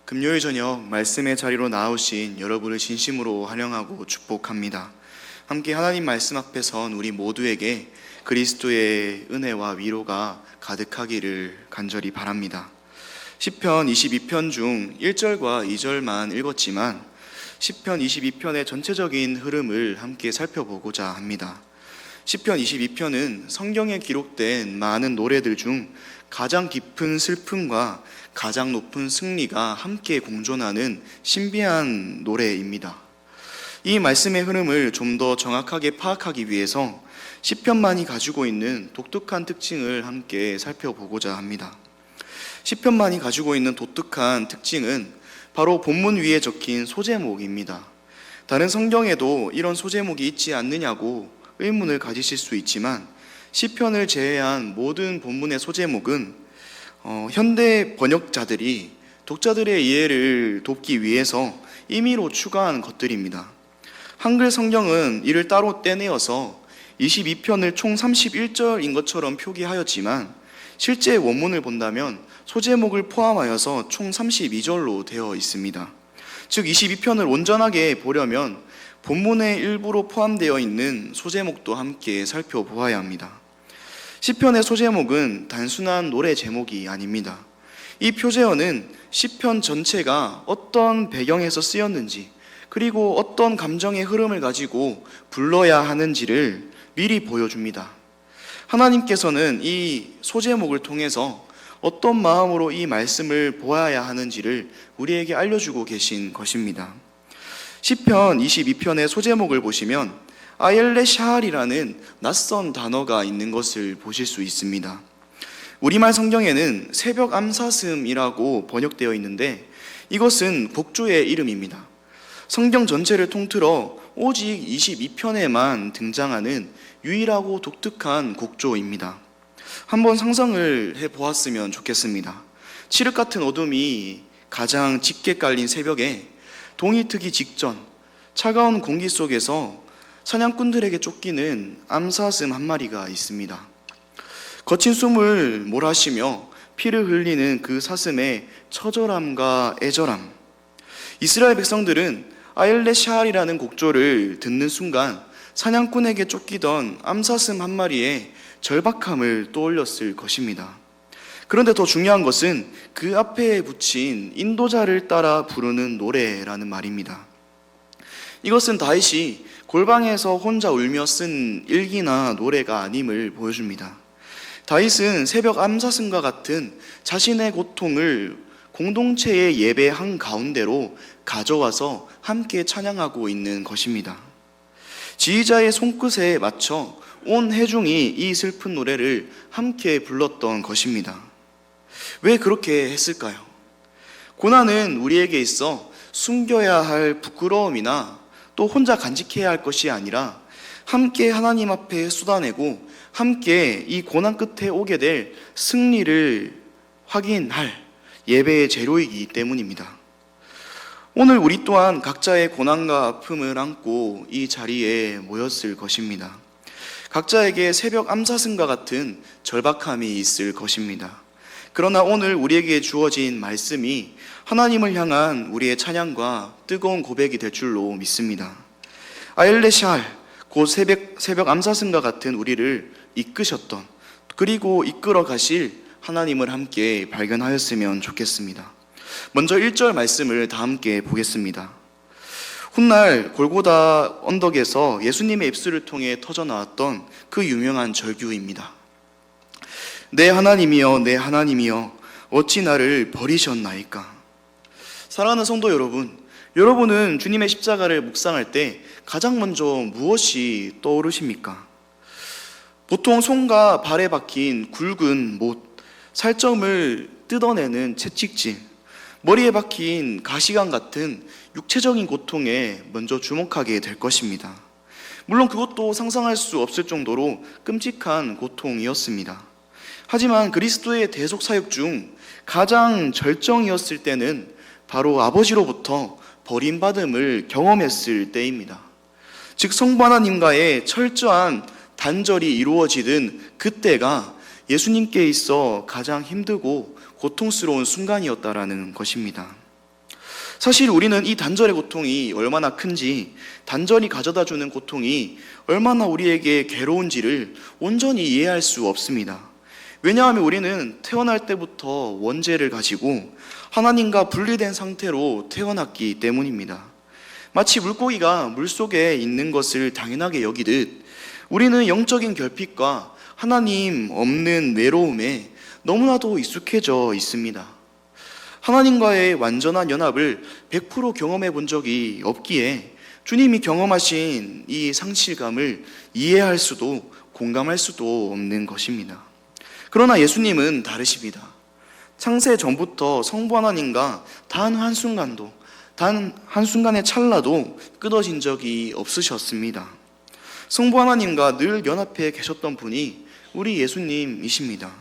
금요일 저녁 말씀의 자리로 나오신 여러분을 진심으로 환영하고 축복합니다. 함께 하나님 말씀 앞에 선 우리 모두에게 그리스도의 은혜와 위로가 가득하기를 간절히 바랍니다. 시편 22편 중 1절과 2절만 읽었지만 시편 22편의 전체적인 흐름을 함께 살펴보고자 합니다. 시편 22편은 성경에 기록된 많은 노래들 중 가장 깊은 슬픔과 가장 높은 승리가 함께 공존하는 신비한 노래입니다. 이 말씀의 흐름을 좀 더 정확하게 파악하기 위해서 시편만이 가지고 있는 독특한 특징을 함께 살펴보고자 합니다. 시편만이 가지고 있는 독특한 특징은 바로 본문 위에 적힌 소제목입니다. 다른 성경에도 이런 소제목이 있지 않느냐고 의문을 가지실 수 있지만 시편을 제외한 모든 본문의 소제목은 현대 번역자들이 독자들의 이해를 돕기 위해서 임의로 추가한 것들입니다. 한글 성경은 이를 따로 떼내어서 22편을 총 31절인 것처럼 표기하였지만 실제 원문을 본다면 소제목을 포함하여서 총 32절로 되어 있습니다. 즉 22편을 온전하게 보려면 본문의 일부로 포함되어 있는 소제목도 함께 살펴보아야 합니다. 시편의 소제목은 단순한 노래 제목이 아닙니다. 이 표제어는 시편 전체가 어떤 배경에서 쓰였는지 그리고 어떤 감정의 흐름을 가지고 불러야 하는지를 미리 보여줍니다. 하나님께서는 이 소제목을 통해서 어떤 마음으로 이 말씀을 보아야 하는지를 우리에게 알려주고 계신 것입니다. 시편 22편의 소제목을 보시면 아옐레 샤알이라는 낯선 단어가 있는 것을 보실 수 있습니다. 우리말 성경에는 새벽 암사슴이라고 번역되어 있는데 이것은 곡조의 이름입니다. 성경 전체를 통틀어 오직 22편에만 등장하는 유일하고 독특한 곡조입니다. 한번 상상을 해보았으면 좋겠습니다. 칠흑 같은 어둠이 가장 짙게 깔린 새벽에 동이 트기 직전 차가운 공기 속에서 사냥꾼들에게 쫓기는 암사슴 한 마리가 있습니다. 거친 숨을 몰아쉬며 피를 흘리는 그 사슴의 처절함과 애절함. 이스라엘 백성들은 아옐레 샤알이라는 곡조를 듣는 순간 사냥꾼에게 쫓기던 암사슴 한 마리의 절박함을 떠올렸을 것입니다. 그런데 더 중요한 것은 그 앞에 붙인 인도자를 따라 부르는 노래라는 말입니다. 이것은 다윗이 골방에서 혼자 울며 쓴 일기나 노래가 아님을 보여줍니다. 다윗은 새벽 암사슴과 같은 자신의 고통을 공동체의 예배 한가운데로 가져와서 함께 찬양하고 있는 것입니다. 지휘자의 손끝에 맞춰 온 회중이 이 슬픈 노래를 함께 불렀던 것입니다. 왜 그렇게 했을까요? 고난은 우리에게 있어 숨겨야 할 부끄러움이나 또 혼자 간직해야 할 것이 아니라 함께 하나님 앞에 쏟아내고 함께 이 고난 끝에 오게 될 승리를 확인할 예배의 재료이기 때문입니다. 오늘 우리 또한 각자의 고난과 아픔을 안고 이 자리에 모였을 것입니다. 각자에게 새벽 암사슴과 같은 절박함이 있을 것입니다. 그러나 오늘 우리에게 주어진 말씀이 하나님을 향한 우리의 찬양과 뜨거운 고백이 될 줄로 믿습니다. 아옐레 샤알, 곧 새벽 암사슴과 같은 우리를 이끄셨던 그리고 이끌어 가실 하나님을 함께 발견하였으면 좋겠습니다. 먼저 1절 말씀을 다 함께 보겠습니다. 훗날 골고다 언덕에서 예수님의 입술을 통해 터져나왔던 그 유명한 절규입니다. 내 하나님이여 내 하나님이여 어찌 나를 버리셨나이까. 사랑하는 성도 여러분, 여러분은 주님의 십자가를 묵상할 때 가장 먼저 무엇이 떠오르십니까? 보통 손과 발에 박힌 굵은 못, 살점을 뜯어내는 채찍질, 머리에 박힌 가시관 같은 육체적인 고통에 먼저 주목하게 될 것입니다. 물론 그것도 상상할 수 없을 정도로 끔찍한 고통이었습니다. 하지만 그리스도의 대속 사역 중 가장 절정이었을 때는 바로 아버지로부터 버림받음을 경험했을 때입니다. 즉 성부 하나님과의 철저한 단절이 이루어지던 그때가 예수님께 있어 가장 힘들고 고통스러운 순간이었다라는 것입니다. 사실 우리는 이 단절의 고통이 얼마나 큰지, 단절이 가져다주는 고통이 얼마나 우리에게 괴로운지를 온전히 이해할 수 없습니다. 왜냐하면 우리는 태어날 때부터 원죄를 가지고 하나님과 분리된 상태로 태어났기 때문입니다. 마치 물고기가 물속에 있는 것을 당연하게 여기듯 우리는 영적인 결핍과 하나님 없는 외로움에 너무나도 익숙해져 있습니다. 하나님과의 완전한 연합을 100% 경험해 본 적이 없기에 주님이 경험하신 이 상실감을 이해할 수도 공감할 수도 없는 것입니다. 그러나 예수님은 다르십니다. 창세 전부터 성부 하나님과 단 한순간의 찰나도 끊어진 적이 없으셨습니다. 성부 하나님과 늘 연합해 계셨던 분이 우리 예수님이십니다.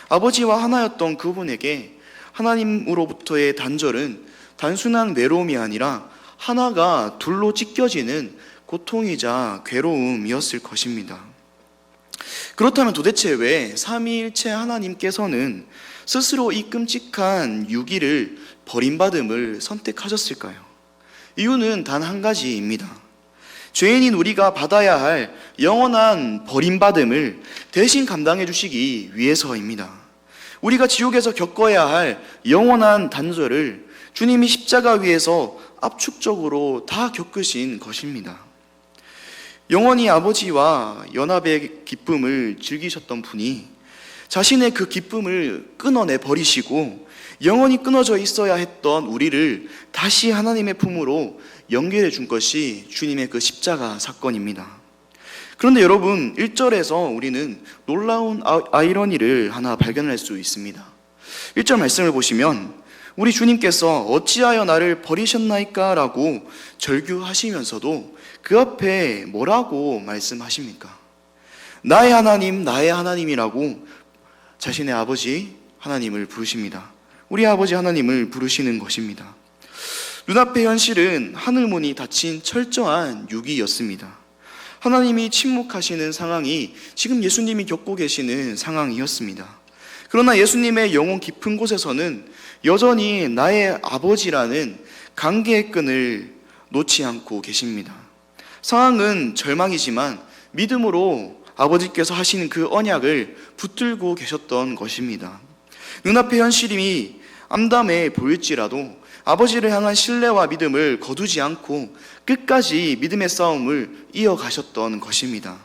아버지와 하나였던 그분에게 하나님으로부터의 단절은 단순한 외로움이 아니라 하나가 둘로 찢겨지는 고통이자 괴로움이었을 것입니다. 그렇다면 도대체 왜 삼위일체 하나님께서는 스스로 이 끔찍한 유기를 버림받음을 선택하셨을까요? 이유는 단 한 가지입니다. 죄인인 우리가 받아야 할 영원한 버림받음을 대신 감당해 주시기 위해서입니다. 우리가 지옥에서 겪어야 할 영원한 단절을 주님이 십자가 위에서 압축적으로 다 겪으신 것입니다. 영원히 아버지와 연합의 기쁨을 즐기셨던 분이 자신의 그 기쁨을 끊어내 버리시고 영원히 끊어져 있어야 했던 우리를 다시 하나님의 품으로 연결해 준 것이 주님의 그 십자가 사건입니다. 그런데 여러분, 1절에서 우리는 놀라운 아이러니를 하나 발견할 수 있습니다. 1절 말씀을 보시면 우리 주님께서 어찌하여 나를 버리셨나이까 라고 절규하시면서도 그 앞에 뭐라고 말씀하십니까? 나의 하나님, 나의 하나님이라고 자신의 아버지 하나님을 부르십니다. 우리 아버지 하나님을 부르시는 것입니다. 눈앞의 현실은 하늘문이 닫힌 철저한 유기였습니다. 하나님이 침묵하시는 상황이 지금 예수님이 겪고 계시는 상황이었습니다. 그러나 예수님의 영혼 깊은 곳에서는 여전히 나의 아버지라는 관계의 끈을 놓지 않고 계십니다. 상황은 절망이지만 믿음으로 아버지께서 하시는 그 언약을 붙들고 계셨던 것입니다. 눈앞의 현실이 암담해 보일지라도 아버지를 향한 신뢰와 믿음을 거두지 않고 끝까지 믿음의 싸움을 이어가셨던 것입니다.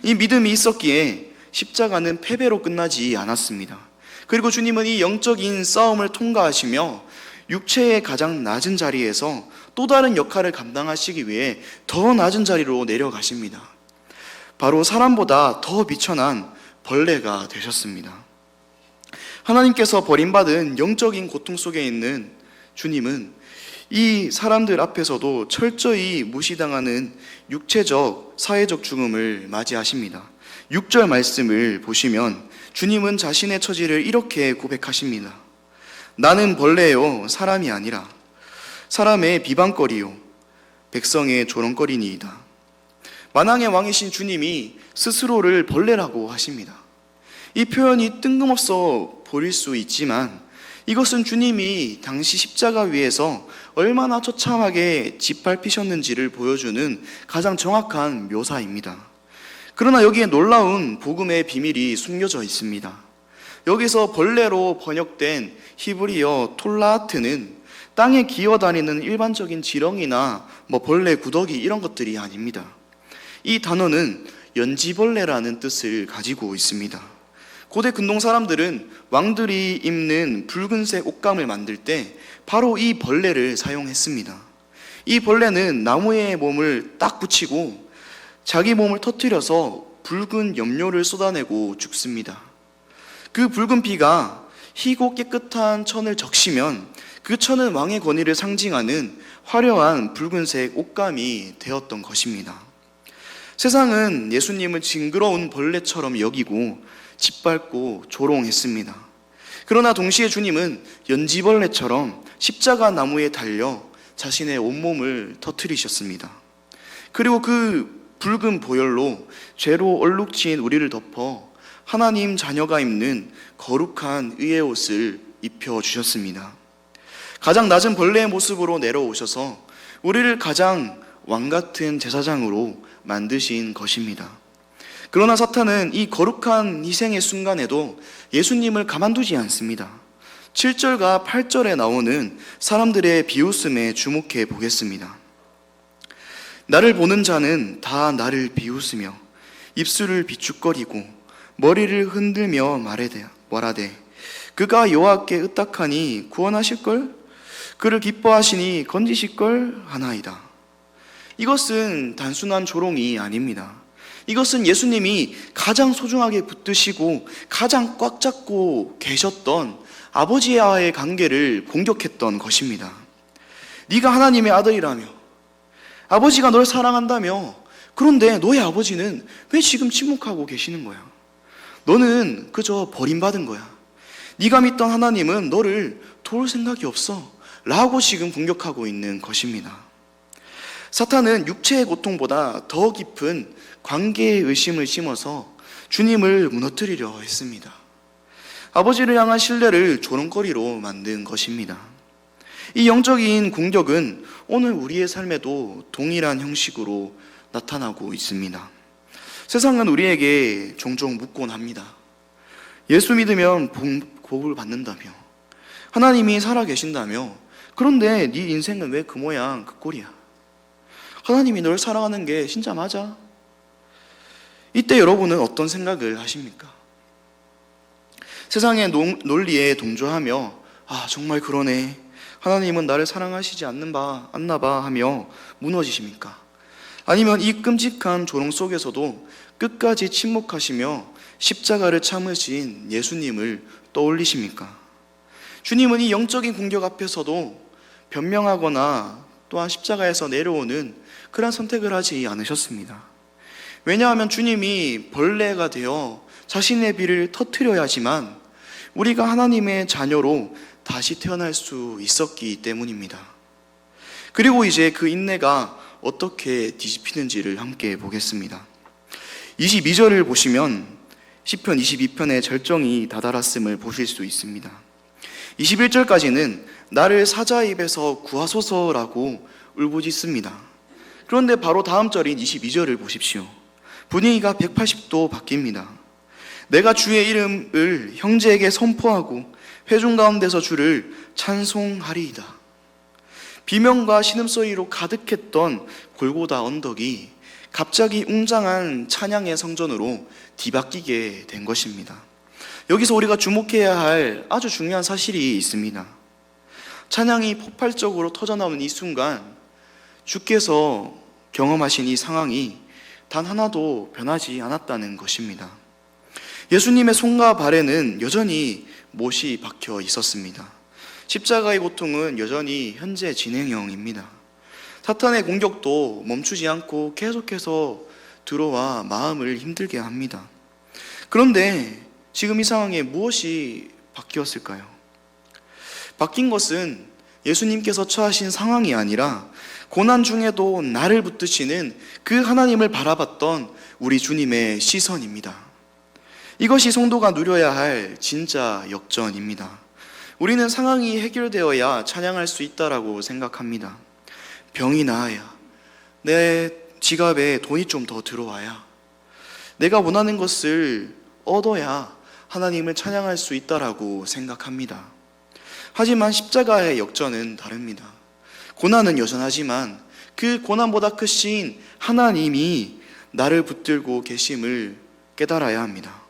이 믿음이 있었기에 십자가는 패배로 끝나지 않았습니다. 그리고 주님은 이 영적인 싸움을 통과하시며 육체의 가장 낮은 자리에서 또 다른 역할을 감당하시기 위해 더 낮은 자리로 내려가십니다. 바로 사람보다 더 비천한 벌레가 되셨습니다. 하나님께서 버림받은 영적인 고통 속에 있는 주님은 이 사람들 앞에서도 철저히 무시당하는 육체적, 사회적 죽음을 맞이하십니다. 6절 말씀을 보시면 주님은 자신의 처지를 이렇게 고백하십니다. 나는 벌레요 사람이 아니라 사람의 비방거리요 백성의 조롱거리니이다. 만왕의 왕이신 주님이 스스로를 벌레라고 하십니다. 이 표현이 뜬금없어 보일 수 있지만 이것은 주님이 당시 십자가 위에서 얼마나 처참하게 짓밟히셨는지를 보여주는 가장 정확한 묘사입니다. 그러나 여기에 놀라운 복음의 비밀이 숨겨져 있습니다. 여기서 벌레로 번역된 히브리어 톨라하트는 땅에 기어다니는 일반적인 지렁이나 벌레 구더기 이런 것들이 아닙니다. 이 단어는 연지벌레라는 뜻을 가지고 있습니다. 고대 근동 사람들은 왕들이 입는 붉은색 옷감을 만들 때 바로 이 벌레를 사용했습니다. 이 벌레는 나무에 몸을 딱 붙이고 자기 몸을 터뜨려서 붉은 염료를 쏟아내고 죽습니다. 그 붉은 피가 희고 깨끗한 천을 적시면 그 천은 왕의 권위를 상징하는 화려한 붉은색 옷감이 되었던 것입니다. 세상은 예수님을 징그러운 벌레처럼 여기고 짓밟고 조롱했습니다. 그러나 동시에 주님은 연지벌레처럼 십자가 나무에 달려 자신의 온몸을 터뜨리셨습니다. 그리고 그 붉은 보혈로 죄로 얼룩진 우리를 덮어 하나님 자녀가 입는 거룩한 의의 옷을 입혀주셨습니다. 가장 낮은 벌레의 모습으로 내려오셔서 우리를 가장 왕같은 제사장으로 만드신 것입니다. 그러나 사탄은 이 거룩한 희생의 순간에도 예수님을 가만두지 않습니다. 7절과 8절에 나오는 사람들의 비웃음에 주목해 보겠습니다. 나를 보는 자는 다 나를 비웃으며 입술을 비축거리고 머리를 흔들며 말하되 그가 여호와께 의탁하니 구원하실걸? 그를 기뻐하시니 건지실걸 하나이다. 이것은 단순한 조롱이 아닙니다. 이것은 예수님이 가장 소중하게 붙드시고 가장 꽉 잡고 계셨던 아버지와의 관계를 공격했던 것입니다. 네가 하나님의 아들이라며, 아버지가 널 사랑한다며, 그런데 너의 아버지는 왜 지금 침묵하고 계시는 거야? 너는 그저 버림받은 거야. 네가 믿던 하나님은 너를 도울 생각이 없어 라고 지금 공격하고 있는 것입니다. 사탄은 육체의 고통보다 더 깊은 관계의 의심을 심어서 주님을 무너뜨리려 했습니다. 아버지를 향한 신뢰를 조롱거리로 만든 것입니다. 이 영적인 공격은 오늘 우리의 삶에도 동일한 형식으로 나타나고 있습니다. 세상은 우리에게 종종 묻곤 합니다. 예수 믿으면 복을 받는다며, 하나님이 살아계신다며, 그런데 네 인생은 왜 그 모양 그 꼴이야? 하나님이 널 사랑하는 게 진짜 맞아? 이때 여러분은 어떤 생각을 하십니까? 세상의 논리에 동조하며 정말 그러네, 하나님은 나를 사랑하시지 않나 봐 하며 무너지십니까? 아니면 이 끔찍한 조롱 속에서도 끝까지 침묵하시며 십자가를 참으신 예수님을 떠올리십니까? 주님은 이 영적인 공격 앞에서도 변명하거나 또한 십자가에서 내려오는 그런 선택을 하지 않으셨습니다. 왜냐하면 주님이 벌레가 되어 자신의 비를 터뜨려야지만 우리가 하나님의 자녀로 다시 태어날 수 있었기 때문입니다. 그리고 이제 그 인내가 어떻게 뒤집히는지를 함께 보겠습니다. 22절을 보시면 시편 22편의 절정이 다다랐음을 보실 수 있습니다. 21절까지는 나를 사자 입에서 구하소서라고 울부짖습니다. 그런데 바로 다음 절인 22절을 보십시오. 분위기가 180도 바뀝니다. 내가 주의 이름을 형제에게 선포하고 회중 가운데서 주를 찬송하리이다. 비명과 신음소리로 가득했던 골고다 언덕이 갑자기 웅장한 찬양의 성전으로 뒤바뀌게 된 것입니다. 여기서 우리가 주목해야 할 아주 중요한 사실이 있습니다. 찬양이 폭발적으로 터져나오는 이 순간 주께서 경험하신 이 상황이 단 하나도 변하지 않았다는 것입니다. 예수님의 손과 발에는 여전히 못이 박혀 있었습니다. 십자가의 고통은 여전히 현재 진행형입니다. 사탄의 공격도 멈추지 않고 계속해서 들어와 마음을 힘들게 합니다. 그런데 지금 이 상황에 무엇이 바뀌었을까요? 바뀐 것은 예수님께서 처하신 상황이 아니라 고난 중에도 나를 붙드시는 그 하나님을 바라봤던 우리 주님의 시선입니다. 이것이 성도가 누려야 할 진짜 역전입니다. 우리는 상황이 해결되어야 찬양할 수 있다라고 생각합니다. 병이 나아야, 내 지갑에 돈이 좀 더 들어와야, 내가 원하는 것을 얻어야 하나님을 찬양할 수 있다라고 생각합니다. 하지만 십자가의 역전은 다릅니다. 고난은 여전하지만 그 고난보다 크신 하나님이 나를 붙들고 계심을 깨달아야 합니다.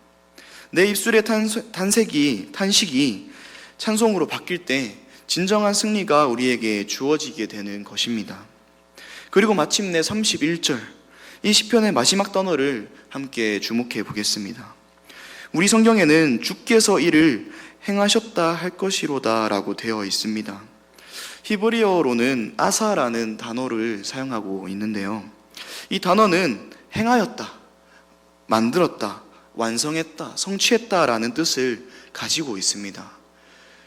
내 입술의 탄식이 찬송으로 바뀔 때 진정한 승리가 우리에게 주어지게 되는 것입니다. 그리고 마침내 31절, 이 시편의 마지막 단어를 함께 주목해 보겠습니다. 우리 성경에는 주께서 이를 행하셨다 할 것이로다 라고 되어 있습니다. 히브리어로는 아사라는 단어를 사용하고 있는데요, 이 단어는 행하였다, 만들었다, 완성했다, 성취했다 라는 뜻을 가지고 있습니다.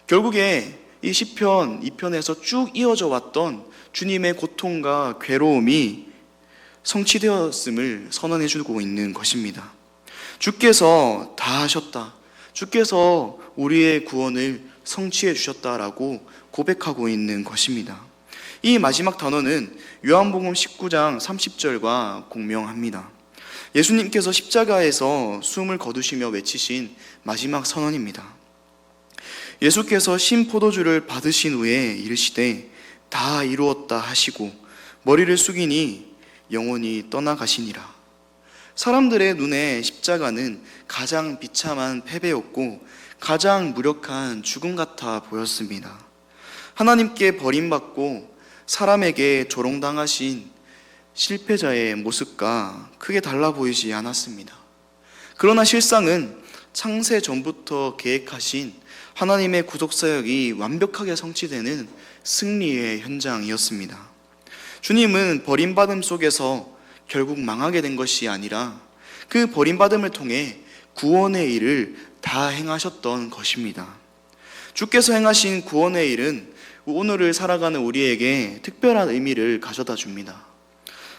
결국에 이 시편 2편에서 쭉 이어져 왔던 주님의 고통과 괴로움이 성취되었음을 선언해 주고 있는 것입니다. 주께서 다 하셨다, 주께서 우리의 구원을 성취해 주셨다라고 고백하고 있는 것입니다. 이 마지막 단어는 요한복음 19장 30절과 공명합니다. 예수님께서 십자가에서 숨을 거두시며 외치신 마지막 선언입니다. 예수께서 신 포도주를 받으신 후에 이르시되 다 이루었다 하시고 머리를 숙이니 영원히 떠나가시니라. 사람들의 눈에 십자가는 가장 비참한 패배였고 가장 무력한 죽음 같아 보였습니다. 하나님께 버림받고 사람에게 조롱당하신 실패자의 모습과 크게 달라 보이지 않았습니다. 그러나 실상은 창세 전부터 계획하신 하나님의 구속사역이 완벽하게 성취되는 승리의 현장이었습니다. 주님은 버림받음 속에서 결국 망하게 된 것이 아니라 그 버림받음을 통해 구원의 일을 다 행하셨던 것입니다. 주께서 행하신 구원의 일은 오늘을 살아가는 우리에게 특별한 의미를 가져다 줍니다.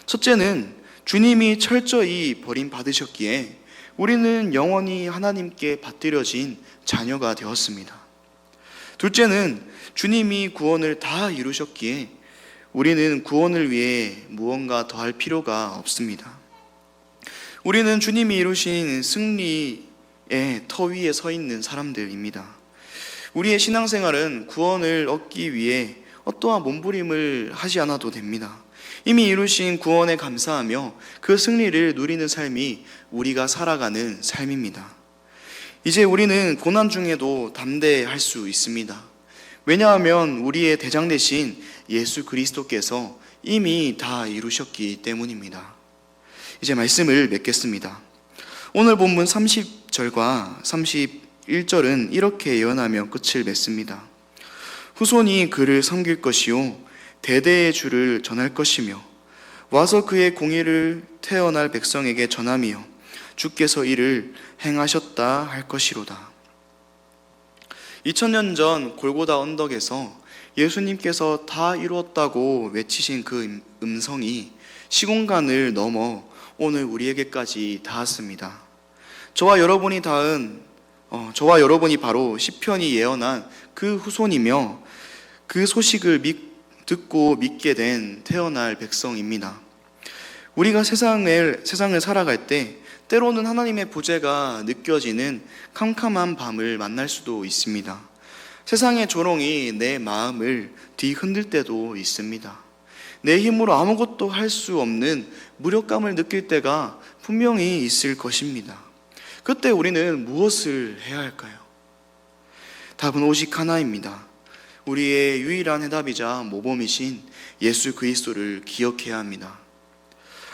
첫째는 주님이 철저히 버림받으셨기에 우리는 영원히 하나님께 받들여진 자녀가 되었습니다. 둘째는 주님이 구원을 다 이루셨기에 우리는 구원을 위해 무언가 더할 필요가 없습니다. 우리는 주님이 이루신 승리의 터 위에 서 있는 사람들입니다. 우리의 신앙생활은 구원을 얻기 위해 어떠한 몸부림을 하지 않아도 됩니다. 이미 이루신 구원에 감사하며 그 승리를 누리는 삶이 우리가 살아가는 삶입니다. 이제 우리는 고난 중에도 담대할 수 있습니다. 왜냐하면 우리의 대장 되신 예수 그리스도께서 이미 다 이루셨기 때문입니다. 이제 말씀을 맺겠습니다. 오늘 본문 30절과 31절은 이렇게 예언하며 끝을 맺습니다. 후손이 그를 섬길 것이요 대대의 주를 전할 것이며 와서 그의 공의를 태어날 백성에게 전함이요 주께서 이를 행하셨다 할 것이로다. 2000년 전 골고다 언덕에서 예수님께서 다 이루었다고 외치신 그 음성이 시공간을 넘어 오늘 우리에게까지 닿았습니다. 저와 여러분이 바로 시편이 예언한 그 후손이며 그 소식을 듣고 믿게 된 태어날 백성입니다. 우리가 세상을 살아갈 때 때로는 하나님의 부재가 느껴지는 캄캄한 밤을 만날 수도 있습니다. 세상의 조롱이 내 마음을 뒤흔들 때도 있습니다. 내 힘으로 아무것도 할 수 없는 무력감을 느낄 때가 분명히 있을 것입니다. 그때 우리는 무엇을 해야 할까요? 답은 오직 하나입니다. 우리의 유일한 해답이자 모범이신 예수 그리스도를 기억해야 합니다.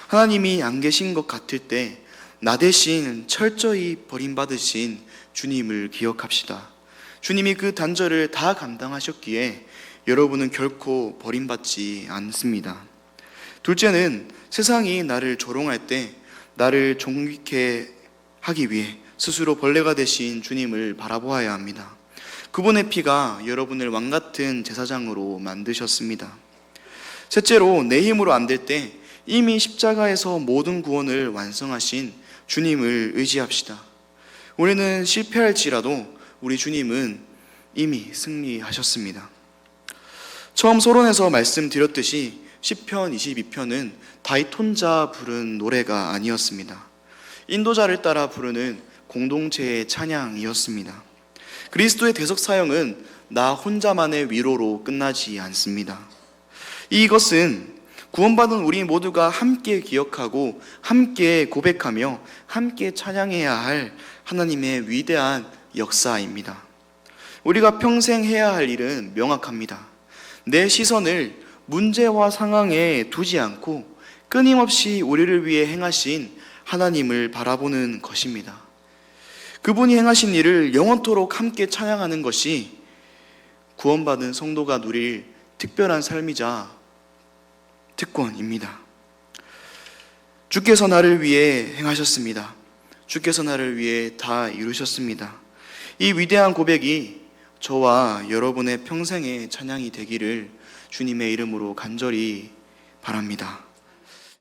하나님이 안 계신 것 같을 때 나 대신 철저히 버림받으신 주님을 기억합시다. 주님이 그 단절을 다 감당하셨기에 여러분은 결코 버림받지 않습니다. 둘째는 세상이 나를 조롱할 때 나를 존귀케 하기 위해 스스로 벌레가 되신 주님을 바라보아야 합니다. 그분의 피가 여러분을 왕같은 제사장으로 만드셨습니다. 셋째로 내 힘으로 안 될 때 이미 십자가에서 모든 구원을 완성하신 주님을 의지합시다. 우리는 실패할지라도 우리 주님은 이미 승리하셨습니다. 처음 서론에서 말씀드렸듯이 시편 22편은 다윗 혼자 부른 노래가 아니었습니다. 인도자를 따라 부르는 공동체의 찬양이었습니다. 그리스도의 대속 사역은 나 혼자만의 위로로 끝나지 않습니다. 이것은 구원받은 우리 모두가 함께 기억하고 함께 고백하며 함께 찬양해야 할 하나님의 위대한 역사입니다. 우리가 평생 해야 할 일은 명확합니다. 내 시선을 문제와 상황에 두지 않고 끊임없이 우리를 위해 행하신 하나님을 바라보는 것입니다. 그분이 행하신 일을 영원토록 함께 찬양하는 것이 구원받은 성도가 누릴 특별한 삶이자 특권입니다. 주께서 나를 위해 행하셨습니다. 주께서 나를 위해 다 이루셨습니다. 이 위대한 고백이 저와 여러분의 평생의 찬양이 되기를 주님의 이름으로 간절히 바랍니다.